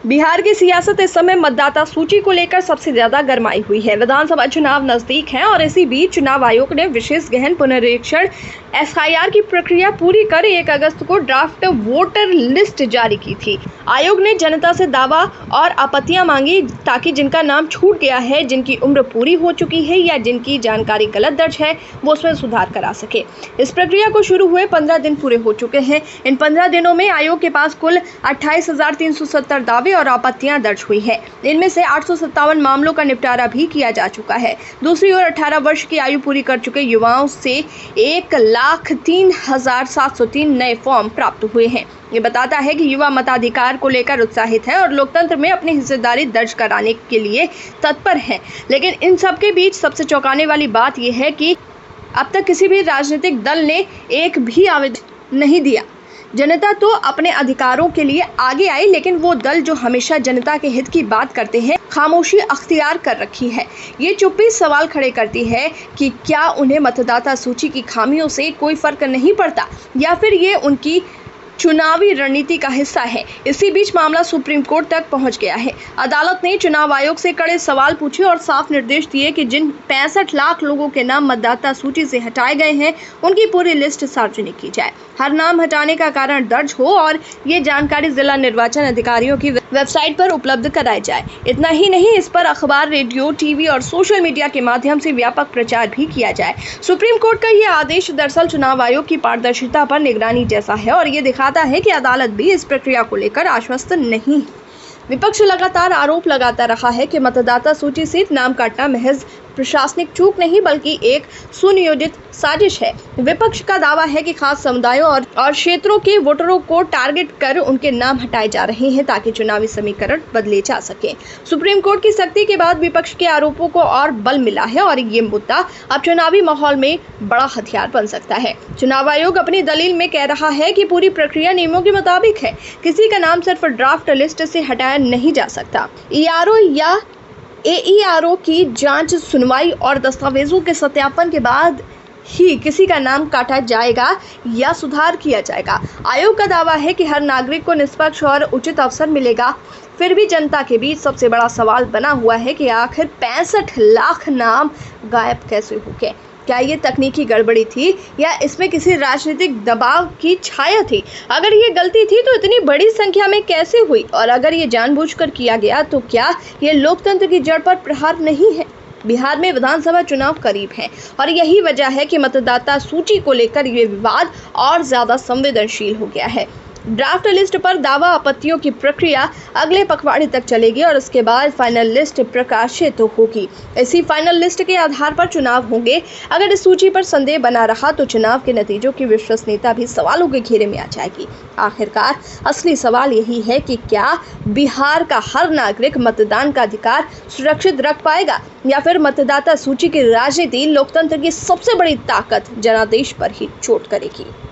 बिहार की सियासत इस समय मतदाता सूची को लेकर सबसे ज्यादा गरमाई हुई है। विधानसभा चुनाव नजदीक हैं और इसी बीच चुनाव आयोग ने विशेष गहन पुनरीक्षण एफआईआर की प्रक्रिया पूरी कर 1 अगस्त को ड्राफ्ट वोटर लिस्ट जारी की थी। आयोग ने जनता से दावा और आपत्तियां मांगी ताकि जिनका नाम छूट गया है, जिनकी उम्र पूरी हो चुकी है या जिनकी जानकारी गलत दर्ज है, वो उसमें सुधार करा सके। इस प्रक्रिया को शुरू हुए 15 दिन पूरे हो चुके हैं। इन 15 दिनों में आयोग के पास कुल 28,370 दावे और आपत्तियां दर्ज हुई है। इनमें से 857 मामलों का निपटारा भी किया जा चुका है। दूसरी ओर 18 वर्ष की आयु पूरी कर चुके युवाओं से 1,03,703 नए फॉर्म प्राप्त हुए हैं। ये बताता है कि युवा मताधिकार को लेकर उत्साहित है और लोकतंत्र में अपनी हिस्सेदारी दर्ज कराने के लिए तत्पर हैं। लेकिन इन सब के बीच सबसे चौंकाने वाली बात यह है कि अब तक किसी भी राजनीतिक दल ने एक भी आवेदन नहीं दिया। जनता तो अपने अधिकारों के लिए आगे आई, लेकिन वो दल जो हमेशा जनता के हित की बात करते हैं, खामोशी अख्तियार कर रखी है। ये चुप्पी सवाल खड़े करती है कि क्या उन्हें मतदाता सूची की खामियों से कोई फर्क नहीं पड़ता या फिर ये उनकी चुनावी रणनीति का हिस्सा है। इसी बीच मामला सुप्रीम कोर्ट तक पहुंच गया है। अदालत ने चुनाव आयोग से कड़े सवाल पूछे और साफ निर्देश दिए कि जिन 65 लाख लोगों के नाम मतदाता सूची से हटाए गए हैं, उनकी पूरी लिस्ट सार्वजनिक की जाए। हर नाम हटाने का कारण दर्ज हो और ये जानकारी जिला निर्वाचन अधिकारियों की वेबसाइट पर उपलब्ध कराई जाए। इतना ही नहीं, इस पर अखबार, रेडियो, टीवी और सोशल मीडिया के माध्यम से व्यापक प्रचार भी किया जाए। सुप्रीम कोर्ट का ये आदेश दरअसल चुनाव आयोग की पारदर्शिता पर निगरानी जैसा है और ये दिखाता है कि अदालत भी इस प्रक्रिया को लेकर आश्वस्त नहीं है। विपक्ष लगातार आरोप लगाता रहा है कि मतदाता सूची से नाम काटना महज प्रशासनिक चूक नहीं बल्कि एक सुनियोजित साजिश है। विपक्ष का दावा है कि खास समुदायों और क्षेत्रों के वोटरों को टारगेट कर उनके नाम हटाए जा रहे हैं ताकि चुनावी समीकरण बदले जा सके। सुप्रीम कोर्ट की सख्ती के बाद विपक्ष के आरोपों को और बल मिला है और ये मुद्दा अब चुनावी माहौल में बड़ा हथियार बन सकता है। चुनाव आयोग अपनी दलील में कह रहा है कि पूरी प्रक्रिया नियमों के मुताबिक है। किसी का नाम सिर्फ ड्राफ्ट लिस्ट से हटाया नहीं जा सकता। ईआरओ या एईआरओ की जांच, सुनवाई और दस्तावेजों के सत्यापन के बाद ही किसी का नाम काटा जाएगा या सुधार किया जाएगा। आयोग का दावा है कि हर नागरिक को निष्पक्ष और उचित अवसर मिलेगा। फिर भी जनता के बीच सबसे बड़ा सवाल बना हुआ है कि आखिर 65 लाख नाम गायब कैसे हो गए। क्या ये तकनीकी गड़बड़ी थी या इसमें किसी राजनीतिक दबाव की छाया थी? अगर ये गलती थी तो इतनी बड़ी संख्या में कैसे हुई? और अगर ये जानबूझकर किया गया तो क्या ये लोकतंत्र की जड़ पर प्रहार नहीं है? बिहार में विधानसभा चुनाव करीब हैं और यही वजह है कि मतदाता सूची को लेकर ये विवाद और ज्यादा संवेदनशील हो गया है। ड्राफ्ट लिस्ट पर दावा आपत्तियों की प्रक्रिया अगले पखवाड़े तक चलेगी और उसके बाद फाइनल लिस्ट प्रकाशित होगी। इसी फाइनल लिस्ट के आधार पर चुनाव होंगे। अगर इस सूची पर संदेह बना रहा तो चुनाव के नतीजों की विश्वसनीयता भी सवालों के घेरे में आ जाएगी। आखिरकार असली सवाल यही है कि क्या बिहार का हर नागरिक मतदान का अधिकार सुरक्षित रख पाएगा या फिर मतदाता सूची की राजनीति लोकतंत्र की सबसे बड़ी ताकत जनादेश पर ही चोट करेगी।